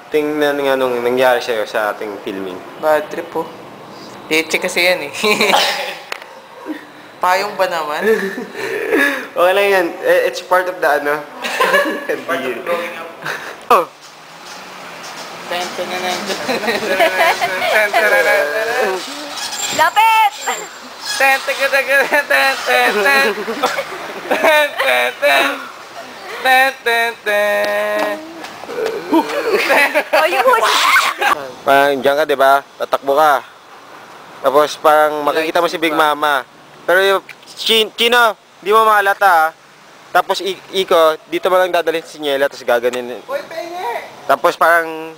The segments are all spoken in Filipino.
tingnan nga nung nangyari sa'yo sa ating filming. Bad trip po. Leche kasi yan eh. Payong ba naman? Okay lang yan. It's part of the ano. Part of growing up. Oh. Lapit! O, yung huli. Parang diyan ka, di ba? Tatakbo ka. Tapos parang makikita mo si Big Mama. Pero yung Chino, di mo makalata. Tapos Iko, dito mo lang dadalhin si Niela, tapos gaganin. Tapos parang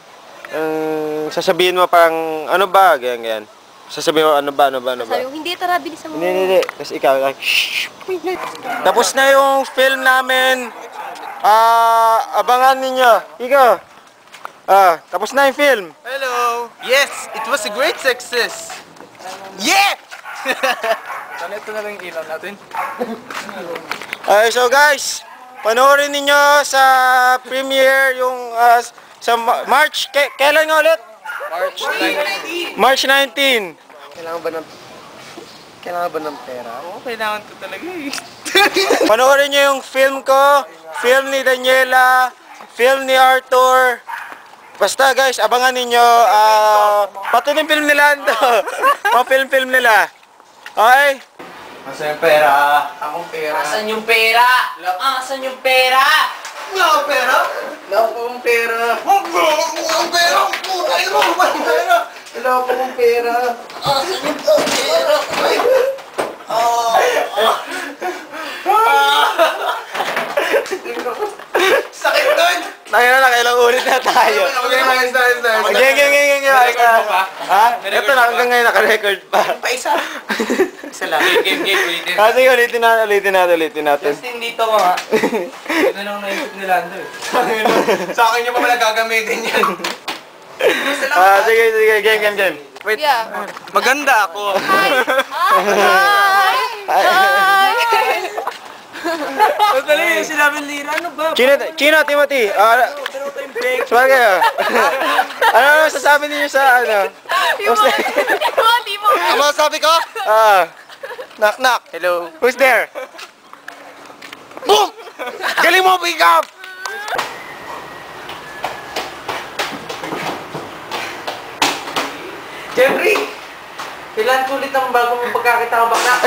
sasabihin mo parang ano ba, ganyan. Sasabihin mo ano ba. Sabi ko, hindi, tara, bilisan mo. Hindi. Tapos ikaw, like, shh. Tapos na yung film namin. Abangan ninyo. Iko. Tapos na yung film. Hello! Yes! It was a great success! Yeah! Sana ito na lang yung ilaw natin. So guys, panoorin ninyo sa premiere yung sa March, kailan nga ulit? March 19. Kailangan ba ng pera? Oo, kailangan ko talaga eh. Panoorin nyo yung film ko, film ni Daniela, film ni Arthur. Basta guys, abangan ninyo, pati yung film nila ito. Mga film nila. Okay? Asan yung pera? Akong pera. Asan yung pera? Asan yung pera? Wala akong pera? Wala akong pera. Wala akong pera! Putay mo! Wala akong pera. Asan yung pera? Sakit doon! Nakailang ulit na tayo. Game. Ha? Ito na, hanggang ngayon naka-record pa. Isa lang. Game, ulitin. Kasi ulitin natin. Justin, dito ko nga. Ito lang naisip ni Lando eh. Sa akin yung mga gagamitin yan. Sige, game. Wait, Yeah. maganda ako. Hi! Madali yung sinabi Lira, ano ba? Chino, Timothy. Sumali kayo. Ano sasabi niyo sa ano? Hindi mo. Ano sabi ko? Knock. Hello. Who's there? Boom! Galing mo, pick up! Jeffrey! Kailan ko ulit ang bago mong pagkakita ko bakla?